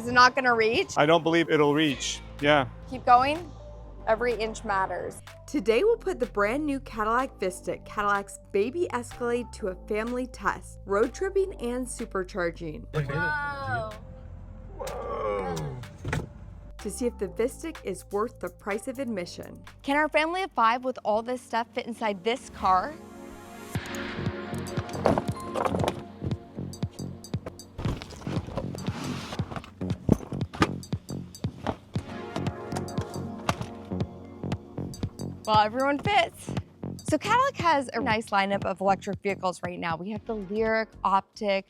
Is it not gonna reach? I don't believe it'll reach. Yeah. Keep going. Every inch matters. Today we'll put the brand new Cadillac VISTIQ, Cadillac's baby Escalade, to a family test, road tripping and supercharging. Whoa. Whoa. To see if the VISTIQ is worth the price of admission. Can our family of 5 with all this stuff fit inside this car? Well, everyone fits. So Cadillac has a nice lineup of electric vehicles right now. We have the Lyriq, Optic,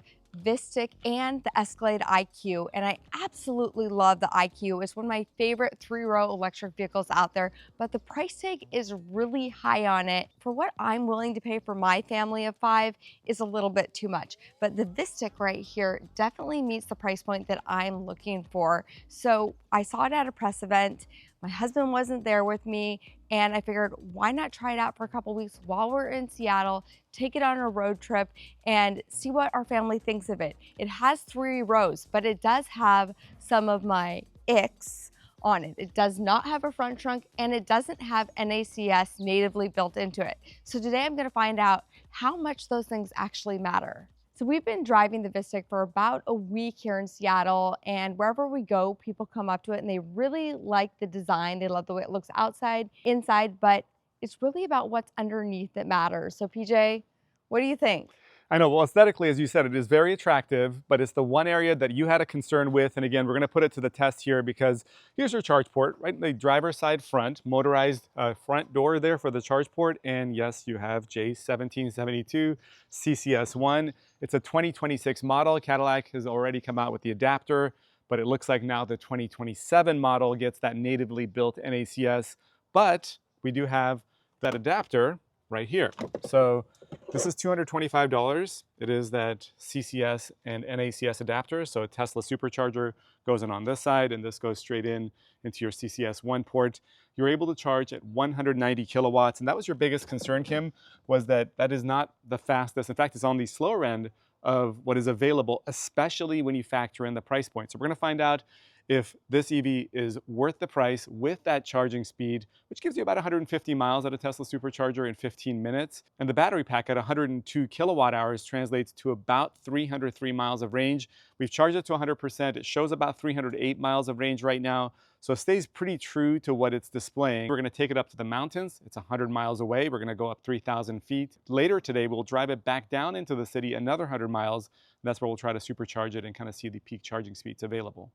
VISTIQ, and the Escalade IQ, and I absolutely love the IQ. It's one of my favorite 3-row electric vehicles out there, but the price tag is really high on it. For what I'm willing to pay for my family of 5 is a little bit too much, but the VISTIQ right here definitely meets the price point that I'm looking for. So I saw it at a press event. My husband wasn't there with me, and I figured, why not try it out for a couple weeks while we're in Seattle, take it on a road trip, and see what our family thinks of it. It has 3 rows, but it does have some of my icks on it. It does not have a front trunk, and it doesn't have NACS natively built into it. So today I'm gonna find out how much those things actually matter. So we've been driving the VISTIQ for about a week here in Seattle, and wherever we go, people come up to it and they really like the design. They love the way it looks outside, inside, but it's really about what's underneath that matters. So PJ, what do you think? I know, well, aesthetically, as you said, it is very attractive, but it's the one area that you had a concern with. And again, we're gonna put it to the test here because here's your charge port, right? The driver's side front, motorized front door there for the charge port. And yes, you have J1772 CCS1. It's a 2026 model. Cadillac has already come out with the adapter, but it looks like now the 2027 model gets that natively built NACS, but we do have that adapter right here. So this is $225. It is that CCS and NACS adapter. So a Tesla supercharger goes in on this side, and this goes straight in into your CCS1 port. You're able to charge at 190 kilowatts. And that was your biggest concern, Kim, was that that is not the fastest. In fact, it's on the slower end of what is available, especially when you factor in the price point. So we're gonna find out if this EV is worth the price with that charging speed, which gives you about 150 miles at a Tesla supercharger in 15 minutes. And the battery pack at 102 kilowatt hours translates to about 303 miles of range. We've charged it to 100%. It shows about 308 miles of range right now. So it stays pretty true to what it's displaying. We're gonna take it up to the mountains. It's 100 miles away. We're gonna go up 3,000 feet. Later today, we'll drive it back down into the city another 100 miles. And that's where we'll try to supercharge it and kind of see the peak charging speeds available.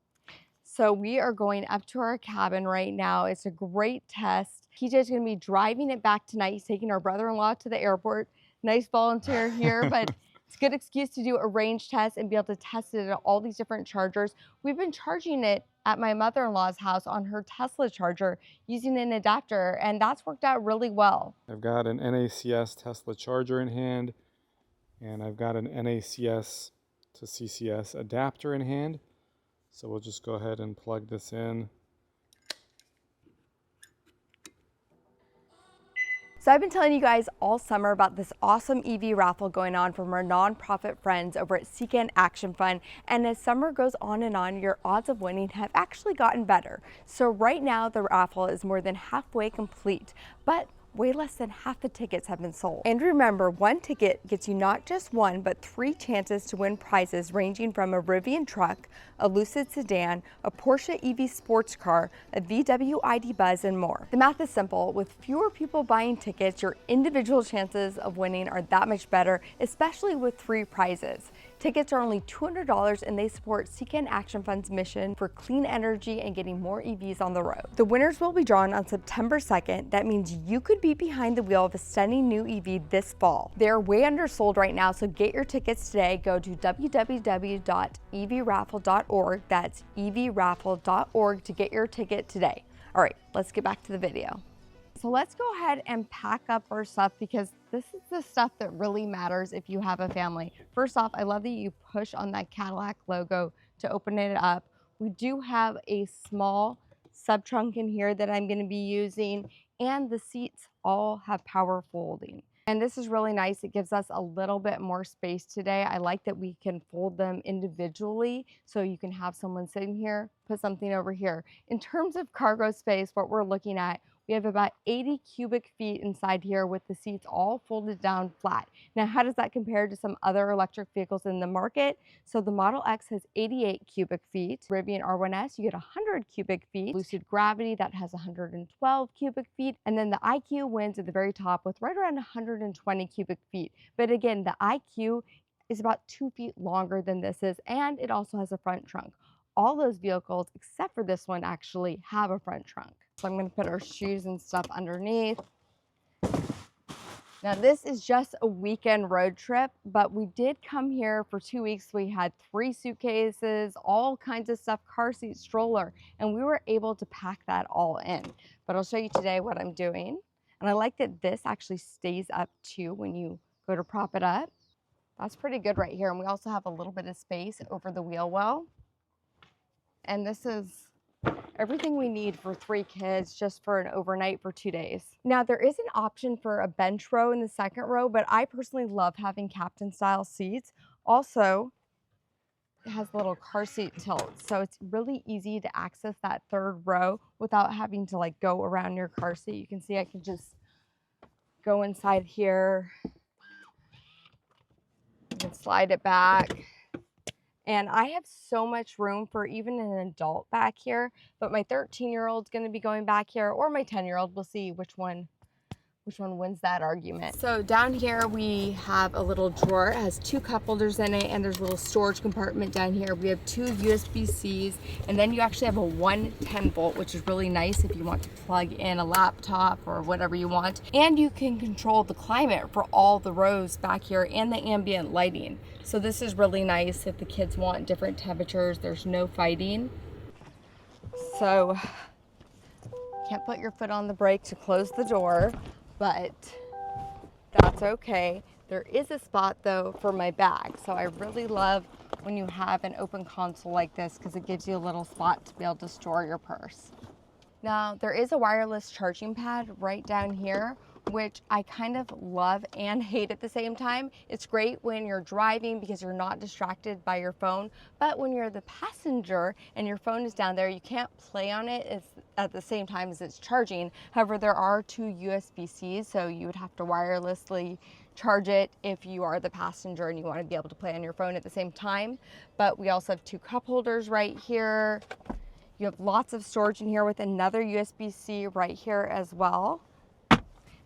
So we are going up to our cabin right now. It's a great test. PJ's gonna be driving it back tonight. He's taking our brother-in-law to the airport. Nice volunteer here, but it's a good excuse to do a range test and be able to test it at all these different chargers. We've been charging it at my mother-in-law's house on her Tesla charger using an adapter, and that's worked out really well. I've got an NACS Tesla charger in hand, and I've got an NACS to CCS adapter in hand. So we'll just go ahead and plug this in. So I've been telling you guys all summer about this awesome EV raffle going on from our nonprofit friends over at Seek Action Fund. And as summer goes on, your odds of winning have actually gotten better. So right now the raffle is more than halfway complete, but way less than half the tickets have been sold. And remember, one ticket gets you not just 1, but 3 chances to win prizes ranging from a Rivian truck, a Lucid sedan, a Porsche EV sports car, a VW ID Buzz, and more. The math is simple. With fewer people buying tickets, your individual chances of winning are that much better, especially with 3 prizes. Tickets are only $200, and they support Seek Action Fund's mission for clean energy and getting more EVs on the road. The winners will be drawn on September 2nd. That means you could be behind the wheel of a stunning new EV this fall. They're way undersold right now, so get your tickets today. Go to www.evraffle.org. That's evraffle.org to get your ticket today. All right, let's get back to the video. So let's go ahead and pack up our stuff because this is the stuff that really matters if you have a family. First off, I love that you push on that Cadillac logo to open it up. We do have a small sub trunk in here that I'm going to be using, and the seats all have power folding. And this is really nice. It gives us a little bit more space today. I like that we can fold them individually, so you can have someone sitting here, put something over here. In terms of cargo space, what we're looking at, we have about 80 cubic feet inside here with the seats all folded down flat. Now, how does that compare to some other electric vehicles in the market? So the Model X has 88 cubic feet. Rivian R1S, you get 100 cubic feet. Lucid Gravity, that has 112 cubic feet. And then the IQ wins at the very top with right around 120 cubic feet. But again, the IQ is about 2 feet longer than this is, and it also has a front trunk. All those vehicles, except for this one, actually have a front trunk. So I'm gonna put our shoes and stuff underneath. Now this is just a weekend road trip, but we did come here for 2 weeks. We had 3 suitcases, all kinds of stuff, car seat, stroller, and we were able to pack that all in. But I'll show you today what I'm doing. And I like that this actually stays up too when you go to prop it up. That's pretty good right here. And we also have a little bit of space over the wheel well. And this is everything we need for 3 kids just for an overnight for 2 days. Now there is an option for a bench row in the second row, but I personally love having captain style seats. Also, it has a little car seat tilt, so it's really easy to access that third row without having to like go around your car seat. You can see I can just go inside here. You can slide it back. And I have so much room for even an adult back here, but my 13-year-old's gonna be going back here, or my 10-year-old, we'll see which one wins that argument. So down here we have a little drawer. It has 2 cup holders in it, and there's a little storage compartment down here. We have 2 USB-Cs, and then you actually have a 110 volt, which is really nice if you want to plug in a laptop or whatever you want. And you can control the climate for all the rows back here and the ambient lighting. So this is really nice if the kids want different temperatures. There's no fighting. So can't put your foot on the brake to close the door, but that's okay. There is a spot though for my bag. So I really love when you have an open console like this because it gives you a little spot to be able to store your purse. Now there is a wireless charging pad right down here, which I kind of love and hate at the same time. It's great when you're driving because you're not distracted by your phone, but when you're the passenger and your phone is down there, you can't play on it at the same time as it's charging. However, there are 2 USB-Cs, so you would have to wirelessly charge it if you are the passenger and you want to be able to play on your phone at the same time. But we also have 2 cup holders right here. You have lots of storage in here with another USB-C right here as well.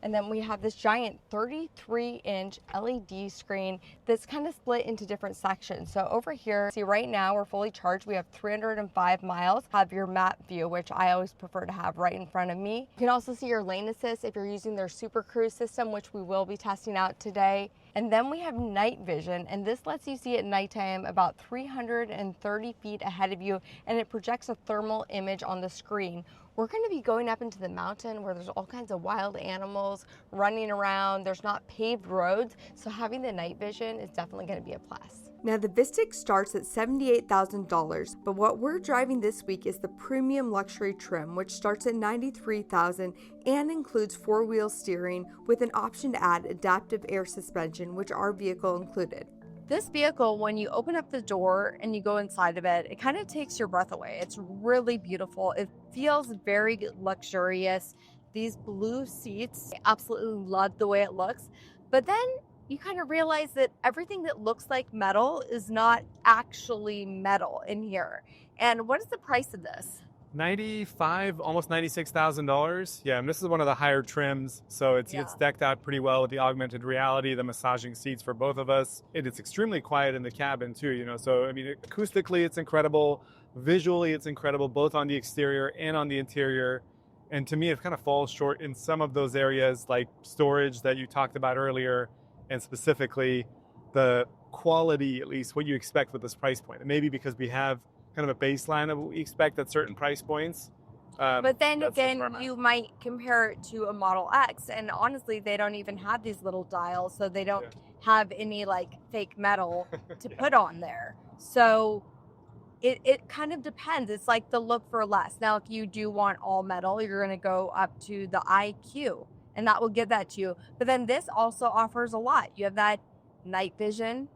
And then we have this giant 33-inch LED screen that's kind of split into different sections. So over here, see right now we're fully charged. We have 305 miles. Have your map view, which I always prefer to have right in front of me. You can also see your lane assist if you're using their Supercruise system, which we will be testing out today. And then we have night vision, and this lets you see at nighttime about 330 feet ahead of you, and it projects a thermal image on the screen. We're going to be going up into the mountain where there's all kinds of wild animals running around. There's not paved roads, so having the night vision is definitely going to be a plus. Now the VISTIQ starts at $78,000, but what we're driving this week is the premium luxury trim, which starts at $93,000 and includes 4-wheel steering with an option to add adaptive air suspension, which our vehicle included. This vehicle, when you open up the door and you go inside of it, it kind of takes your breath away. It's really beautiful. It feels very luxurious. These blue seats, I absolutely love the way it looks. But then you kind of realize that everything that looks like metal is not actually metal in here. And what is the price of this? Almost $96,000. Yeah, and this is one of the higher trims, so it's decked out pretty well with the augmented reality, the massaging seats for both of us. It's extremely quiet in the cabin too, you know. So I mean, acoustically, it's incredible. Visually, it's incredible, both on the exterior and on the interior. And to me, it kind of falls short in some of those areas, like storage that you talked about earlier, and specifically the quality, at least what you expect with this price point. And maybe because we have kind of a baseline of what we expect at certain price points. But then again, you might compare it to a Model X, and honestly, they don't even have these little dials, so they don't have any like fake metal to put on there. So it kind of depends. It's like the look for less. Now, if you do want all metal, you're going to go up to the IQ. and that will give that to you. But then this also offers a lot. You have that night vision,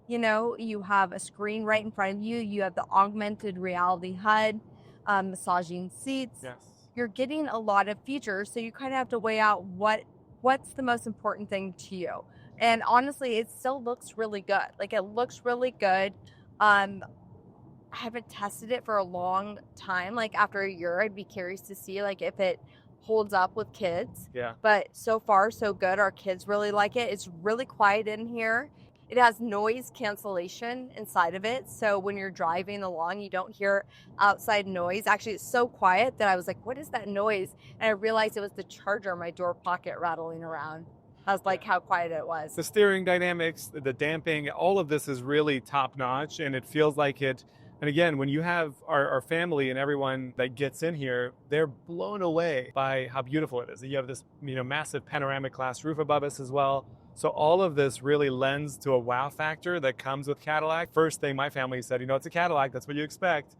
you know, you have a screen right in front of you. You have the augmented reality HUD, massaging seats. Yes. You're getting a lot of features, so you kind of have to weigh out what's the most important thing to you. And honestly, it still looks really good. Like, it looks really good. I haven't tested it for a long time. Like, after a year, I'd be curious to see like if it holds up with kids. Yeah. But so far, so good. Our kids really like it. It's really quiet in here. It has noise cancellation inside of it. So when you're driving along, you don't hear outside noise. Actually, it's so quiet that I was like, what is that noise? And I realized it was the charger in my door pocket rattling around. That's like how quiet it was. The steering dynamics, the damping, all of this is really top notch, and it feels like it. And again, when you have our family and everyone that gets in here, they're blown away by how beautiful it is. You have this, you know, massive panoramic glass roof above us as well. So all of this really lends to a wow factor that comes with Cadillac. First thing my family said, you know, it's a Cadillac, that's what you expect.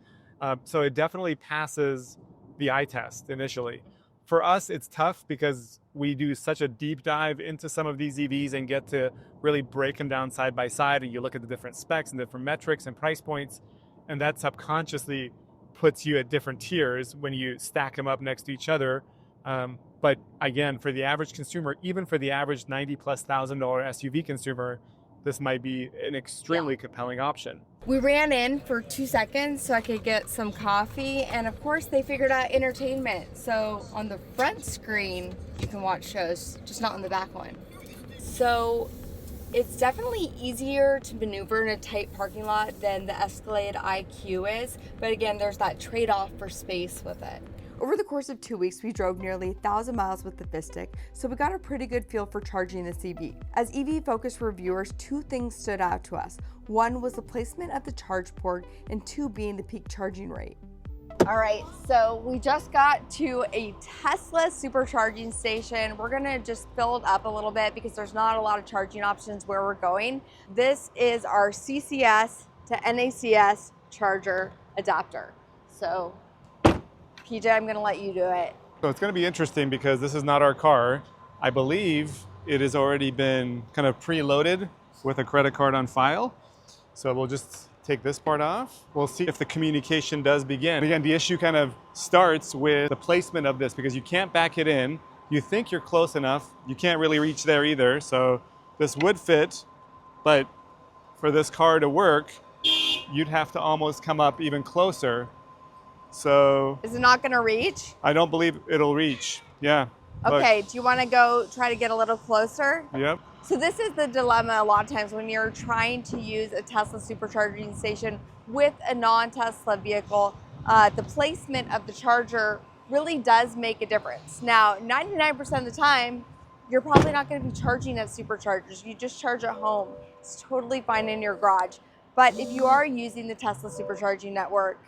So it definitely passes the eye test initially. For us, it's tough because we do such a deep dive into some of these EVs and get to really break them down side by side, and you look at the different specs and different metrics and price points, and that subconsciously puts you at different tiers when you stack them up next to each other. But again, for the average consumer, even for the average $90,000+ SUV consumer, this might be an extremely compelling option. We ran in for 2 seconds so I could get some coffee, and of course they figured out entertainment. So on the front screen, you can watch shows, just not on the back one. So it's definitely easier to maneuver in a tight parking lot than the Escalade IQ is. But again, there's that trade-off for space with it. Over the course of 2 weeks, we drove nearly 1,000 miles with the VISTIQ, so we got a pretty good feel for charging this EV. As EV-focused reviewers, 2 things stood out to us. 1 was the placement of the charge port, and 2 being the peak charging rate. All right, so we just got to a Tesla supercharging station. We're gonna just fill it up a little bit because there's not a lot of charging options where we're going. This is our CCS to NACS charger adapter. So PJ, I'm gonna let you do it. So it's going to be interesting because this is not our car. I believe it has already been kind of preloaded with a credit card on file. So we'll just take this part off. We'll see if the communication does begin. Again, the issue kind of starts with the placement of this because you can't back it in. You think you're close enough. You can't really reach there either. So this would fit, but for this car to work, you'd have to almost come up even closer. So is it not gonna reach? I don't believe it'll reach. Yeah. Okay, do you wanna go try to get a little closer? Yep. So this is the dilemma a lot of times when you're trying to use a Tesla supercharging station with a non-Tesla vehicle. The placement of the charger really does make a difference. Now, 99% of the time, you're probably not gonna be charging at superchargers. You just charge at home. It's totally fine in your garage. But if you are using the Tesla supercharging network,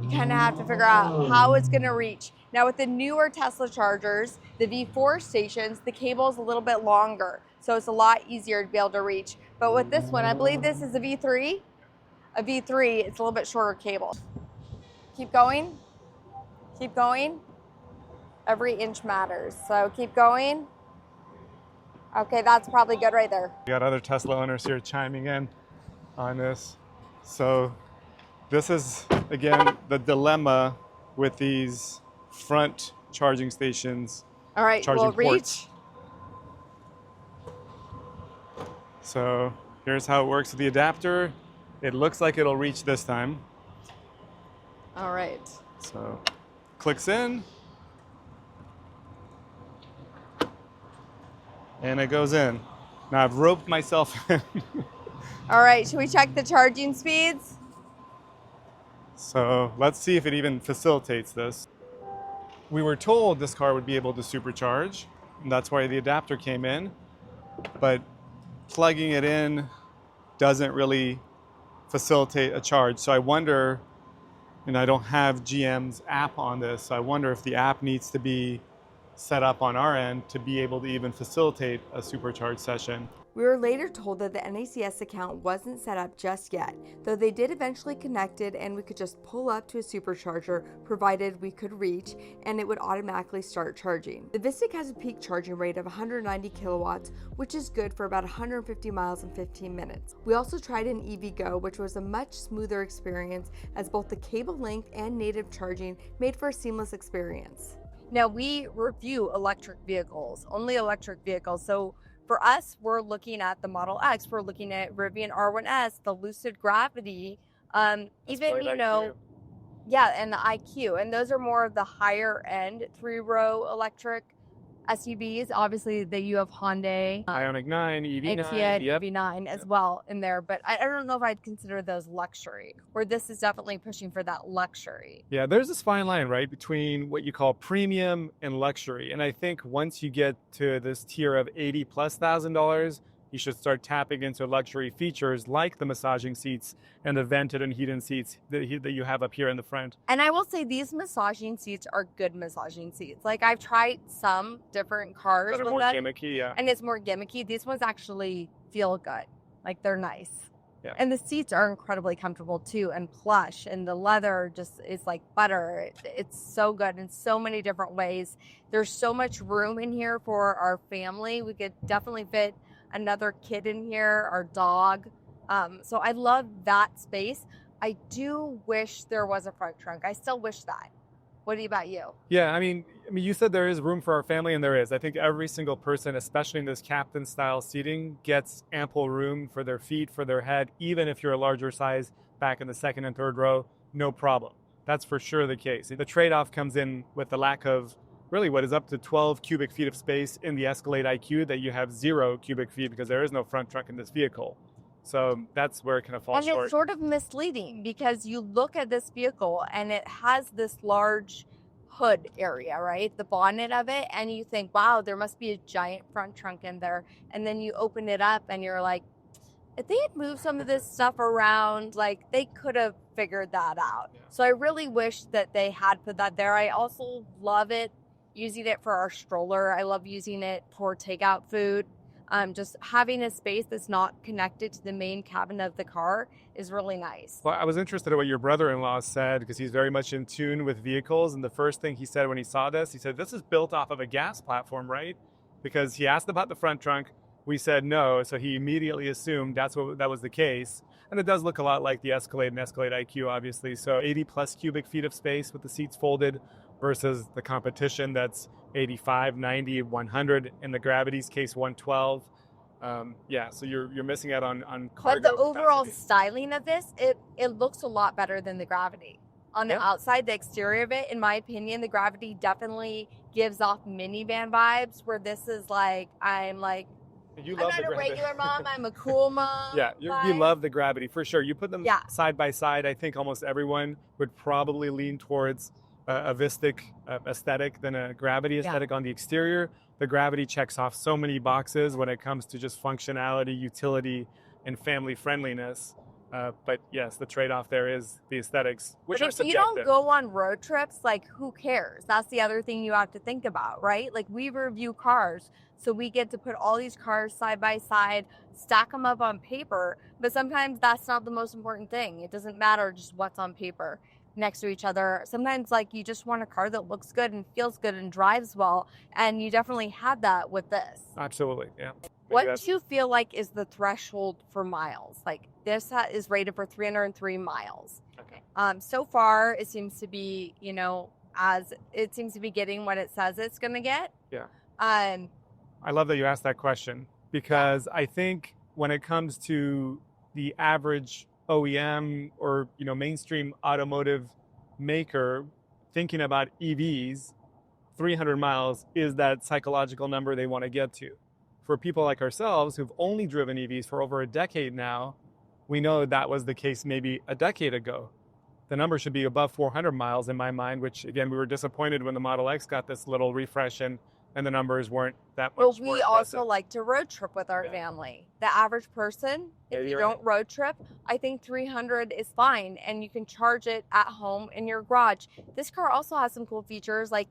you kind of have to figure out how it's going to reach. Now with the newer Tesla chargers, the V4 stations, the cable is a little bit longer, so it's a lot easier to be able to reach. But with this one, I believe this is a V3. A V3, it's a little bit shorter cable. Keep going. Keep going. Every inch matters, so keep going. Okay, that's probably good right there. We got other Tesla owners here chiming in on this. So this is, again, the dilemma with these front charging stations. All right, charging we'll ports. reach. So here's how it works with the adapter. It looks like it'll reach this time. All right. So clicks in. And it goes in. Now I've roped myself in. All right, should we check the charging speeds? So let's see if it even facilitates this. We were told this car would be able to supercharge, and that's why the adapter came in, but plugging it in doesn't really facilitate a charge. So I wonder, and I don't have GM's app on this, so I wonder if the app needs to be set up on our end to be able to even facilitate a supercharge session. We were later told that the NACS account wasn't set up just yet, though they did eventually connect it and we could just pull up to a supercharger provided we could reach and it would automatically start charging. The VISTIQ has a peak charging rate of 190 kilowatts, which is good for about 150 miles in 15 minutes. We also tried an EV Go, which was a much smoother experience as both the cable length and native charging made for a seamless experience. Now we review electric vehicles, only electric vehicles. So for us, we're looking at the Model X, we're looking at Rivian R1S, the Lucid Gravity, even, you know, yeah, and the IQ. And those are more of the higher end 3-row electric SUVs. Obviously, you have Hyundai, Ioniq 9, EV9, Kia, yep. EV9 as well in there. But I don't know if I'd consider those luxury, where this is definitely pushing for that luxury. Yeah, there's this fine line, right, between what you call premium and luxury. And I think once you get to this tier of $80,000+, you should start tapping into luxury features like the massaging seats and the vented and heated seats that you have up here in the front. And I will say these massaging seats are good massaging seats. Like I've tried some different cars That are with more them, gimmicky, yeah. and it's more gimmicky. These ones actually feel good. Like they're nice. Yeah. And the seats are incredibly comfortable too, and plush, and the leather just is like butter. It's so good in so many different ways. There's so much room in here for our family. We could definitely fit another kid in here, our dog. So I love that space. I do wish there was a front trunk. I still wish that. What about you? Yeah, I mean, you said there is room for our family, and there is. I think every single person, especially in this captain style seating, gets ample room for their feet, for their head. Even if you're a larger size back in the second and third row, no problem. That's for sure the case. The trade-off comes in with the lack of really what is up to 12 cubic feet of space in the Escalade IQ, that you have 0 cubic feet because there is no front trunk in this vehicle. So that's where it kind of falls short. And it's sort of misleading because you look at this vehicle and it has this large hood area, right? The bonnet of it. And you think, wow, there must be a giant front trunk in there. And then you open it up and you're like, if they had moved some of this stuff around, like they could have figured that out. Yeah. So I really wish that they had put that there. I also love it, using it for our stroller. I love using it for takeout food. Just having a space that's not connected to the main cabin of the car is really nice. Well, I was interested in what your brother-in-law said because he's very much in tune with vehicles. And the first thing he said when he saw this, he said, this is built off of a gas platform, right? Because he asked about the front trunk. We said no. So he immediately assumed that was the case. And it does look a lot like the Escalade and Escalade IQ, obviously. So 80 plus cubic feet of space with the seats folded versus the competition that's 85, 90, 100, in the Gravity's case 112. Yeah, so you're missing out on cargo. But the overall capacity. styling of this, it looks a lot better than the Gravity. On the outside, the exterior of it, in my opinion, the Gravity definitely gives off minivan vibes, where this is like, I'm not a regular mom, I'm a cool mom. Yeah, you love the Gravity for sure. You put them side by side, I think almost everyone would probably lean towards a VISTIQ aesthetic than a Gravity aesthetic on the exterior. The Gravity checks off so many boxes when it comes to just functionality, utility, and family friendliness. But yes, the trade-off there is the aesthetics, which are subjective. If you don't go on road trips, like who cares? That's the other thing you have to think about, right? Like we review cars, so we get to put all these cars side by side, stack them up on paper, but sometimes that's not the most important thing. It doesn't matter just what's on paper next to each other. Sometimes like you just want a car that looks good and feels good and drives well, and you definitely have that with this. Absolutely, yeah. What do you feel like is the threshold for miles? Like this is rated for 303 miles. Okay. So far it seems to be, getting what it says it's going to get. Yeah. I love that you asked that question because I think when it comes to the average OEM or mainstream automotive maker thinking about EVs, 300 miles is that psychological number they want to get to. For people like ourselves who've only driven EVs for over a decade now, we know that was the case maybe a decade ago. The number should be above 400 miles in my mind, which again, we were disappointed when the Model X got this little refresh and the numbers weren't that much more Well, we impressive. also like to road trip with our family. The average person, if you don't road trip, I think 300 is fine, and you can charge it at home in your garage. This car also has some cool features, like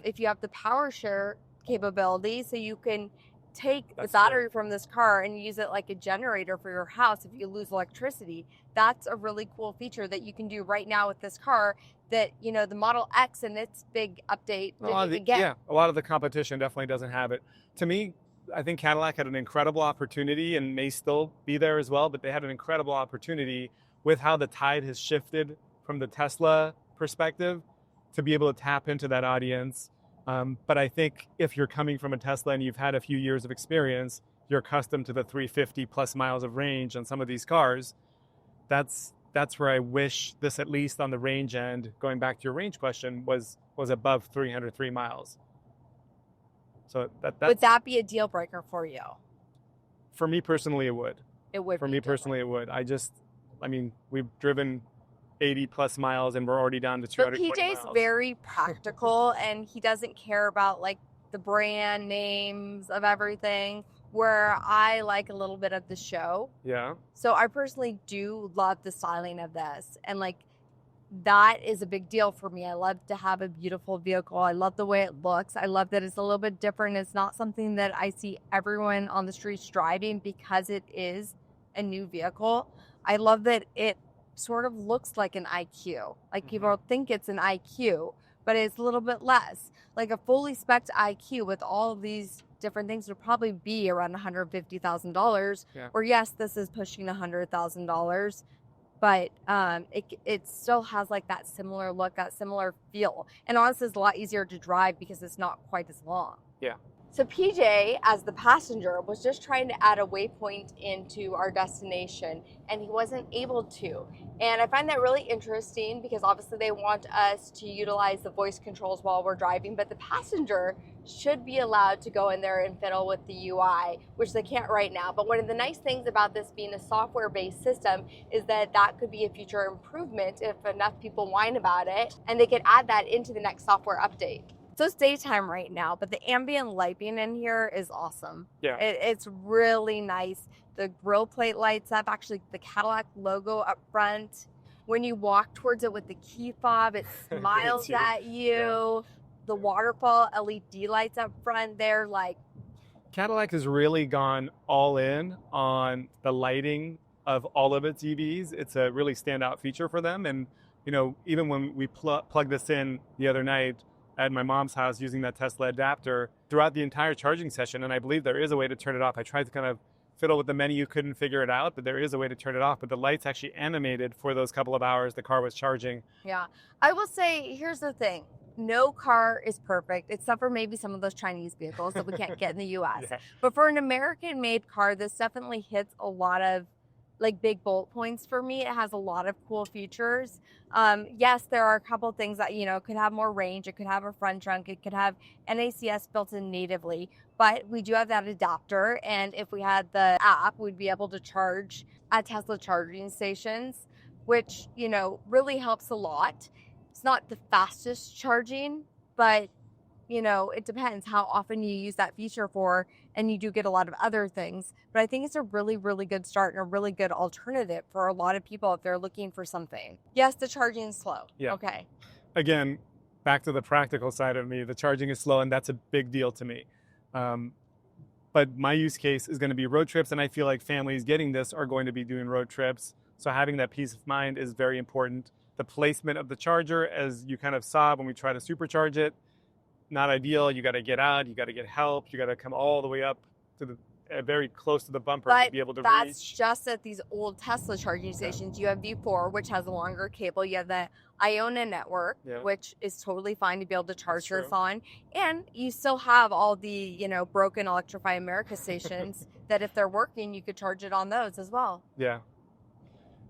if you have the power share capability, so you can take the That's battery from this car and use it like a generator for your house if you lose electricity. That's a really cool feature that you can do right now with this car that, you know, the Model X and its big update didn't even get. Yeah, a lot of the competition definitely doesn't have it. To me, I think Cadillac had an incredible opportunity and may still be there as well, but they had an incredible opportunity with how the tide has shifted from the Tesla perspective to be able to tap into that audience. But I think if you're coming from a Tesla and you've had a few years of experience, you're accustomed to the 350 plus miles of range on some of these cars. That's where I wish this, at least on the range end, going back to your range question, was above 303 miles. So would that be a deal breaker for you? For me personally, it would. It would. For me personally, it would. I mean, we've driven 80 plus miles and we're already down to 220 But PJ's miles. very practical and he doesn't care about like the brand names of everything, where I like a little bit of the show. Yeah. So I personally do love the styling of this, and like that is a big deal for me. I love to have a beautiful vehicle. I love the way it looks. I love that it's a little bit different. It's not something that I see everyone on the streets driving because it is a new vehicle. I love that it sort of looks like an IQ. Like people think it's an IQ, but it's a little bit less. Like a fully spec'd IQ with all of these different things would probably be around $150,000. Yeah. Or yes, this is pushing $100,000, but it still has like that similar look, that similar feel. And honestly, it's a lot easier to drive because it's not quite as long. Yeah. So PJ, as the passenger, was just trying to add a waypoint into our destination, and he wasn't able to. And I find that really interesting because obviously they want us to utilize the voice controls while we're driving, but the passenger should be allowed to go in there and fiddle with the UI, which they can't right now. But one of the nice things about this being a software-based system is that that could be a future improvement if enough people whine about it, and they could add that into the next software update. So it's daytime right now, but the ambient lighting in here is awesome. Yeah. It's really nice. The grill plate lights up, actually the Cadillac logo up front. When you walk towards it with the key fob, it smiles at you. Yeah. The waterfall LED lights up front, they're like... Cadillac has really gone all in on the lighting of all of its EVs. It's a really standout feature for them. And, you know, even when we plugged this in the other night, at my mom's house using that Tesla adapter throughout the entire charging session, and I believe there is a way to turn it off. I tried to kind of fiddle with the menu, couldn't figure it out, but there is a way to turn it off. But the lights actually animated for those couple of hours the car was charging. Yeah. I will say, here's the thing. No car is perfect, except for maybe some of those Chinese vehicles that we can't get in the U.S. Yeah. But for an American-made car, this definitely hits a lot of like big bullet points for me. It has a lot of cool features. Yes, there are a couple things that, you know, could have more range. It could have a front trunk. It could have NACS built in natively, but we do have that adapter. And if we had the app, we'd be able to charge at Tesla charging stations, which, you know, really helps a lot. It's not the fastest charging, but you know, it depends how often you use that feature for, and you do get a lot of other things. But I think it's a really, really good start and a really good alternative for a lot of people if they're looking for something. Yes, the charging is slow. Yeah. Okay. Again, back to the practical side of me, the charging is slow, and that's a big deal to me. But my use case is going to be road trips, and I feel like families getting this are going to be doing road trips. So having that peace of mind is very important. The placement of the charger, as you kind of saw when we try to supercharge it, not ideal. You got to get out. You got to get help. You got to come all the way up to the very close to the bumper to be able to reach. But that's just at these old Tesla charging stations. You have V4, which has a longer cable. You have the Iona network, which is totally fine to be able to charge this on. And you still have all the, you know, broken Electrify America stations that if they're working, you could charge it on those as well. Yeah.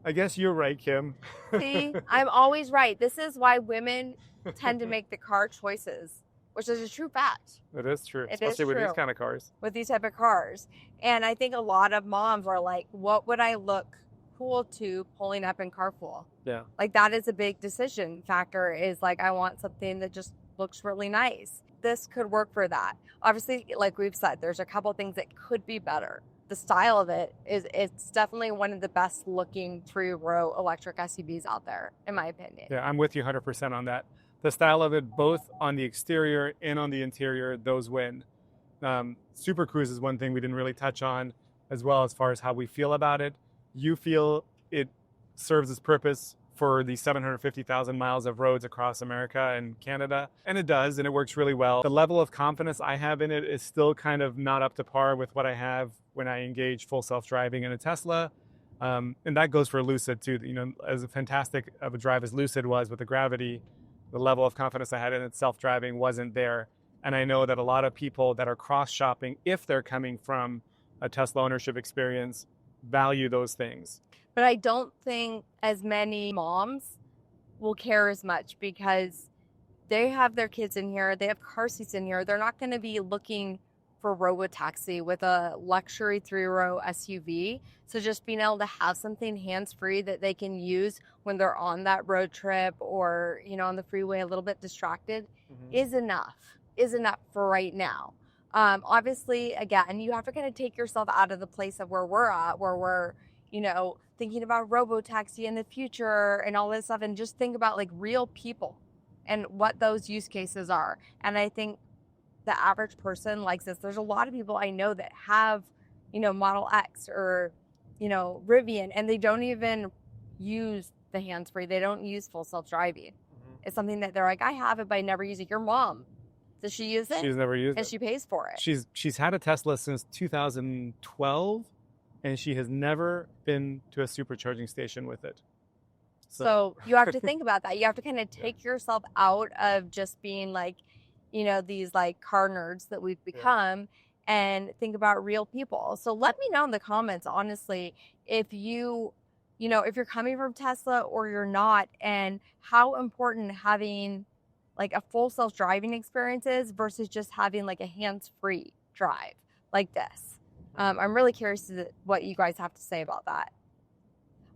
I guess you're right, Kim. See, I'm always right. This is why women tend to make the car choices, which is a true fact. It is true, especially with these kind of cars. With these type of cars. And I think a lot of moms are like, what would I look cool to pulling up in carpool? Yeah. Like that is a big decision factor, is like, I want something that just looks really nice. This could work for that. Obviously, like we've said, there's a couple things that could be better. The style of it it's definitely one of the best looking 3-row electric SUVs out there, in my opinion. Yeah, I'm with you 100% on that. The style of it, both on the exterior and on the interior, those win. Supercruise is one thing we didn't really touch on as well, as far as how we feel about it. You feel it serves its purpose for the 750,000 miles of roads across America and Canada, and it does, and it works really well. The level of confidence I have in it is still kind of not up to par with what I have when I engage full self-driving in a Tesla. And that goes for Lucid too. You know, as fantastic of a drive as Lucid was with the Gravity, the level of confidence I had in its self-driving wasn't there. And I know that a lot of people that are cross-shopping, if they're coming from a Tesla ownership experience, value those things. But I don't think as many moms will care as much because they have their kids in here, they have car seats in here. They're not going to be looking for robotaxi with a luxury 3-row SUV. So just being able to have something hands-free that they can use when they're on that road trip or, you know, on the freeway a little bit distracted is enough for right now. Obviously, again, you have to kind of take yourself out of the place of where we're at, where we're, you know, thinking about robotaxi in the future and all this stuff, and just think about like real people and what those use cases are. And I think the average person likes this. There's a lot of people I know that have, you know, Model X or, you know, Rivian, and they don't even use the hands-free. They don't use full self-driving. It's something that they're like, I have it, but I never use it. Your mom, does she use it? She's never used it. And she pays for it. She's had a Tesla since 2012, and she has never been to a supercharging station with it. So you have to think about that. You have to kind of take yourself out of just being like, you know, these like car nerds that we've become and think about real people. So let me know in the comments, honestly, if you know, if you're coming from Tesla or you're not, and how important having like a full self-driving experience is versus just having like a hands-free drive like this. I'm really curious to what you guys have to say about that.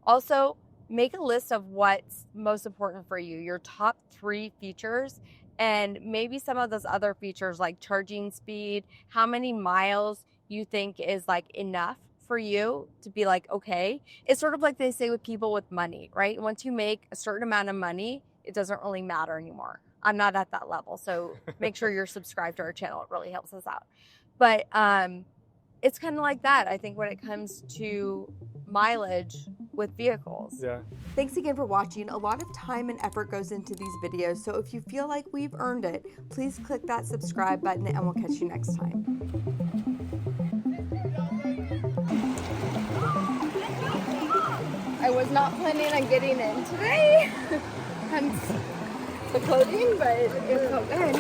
Also, make a list of what's most important for you, your top 3 features, and maybe some of those other features like charging speed, how many miles you think is like enough for you to be like, okay. It's sort of like they say with people with money, right? Once you make a certain amount of money, it doesn't really matter anymore. I'm not at that level, so make sure you're subscribed to our channel. It really helps us out. But it's kind of like that, I think, when it comes to mileage with vehicles. Yeah. Thanks again for watching. A lot of time and effort goes into these videos, so if you feel like we've earned it, please click that subscribe button and we'll catch you next time. I was not planning on getting in today, hence the clothing, but it felt good.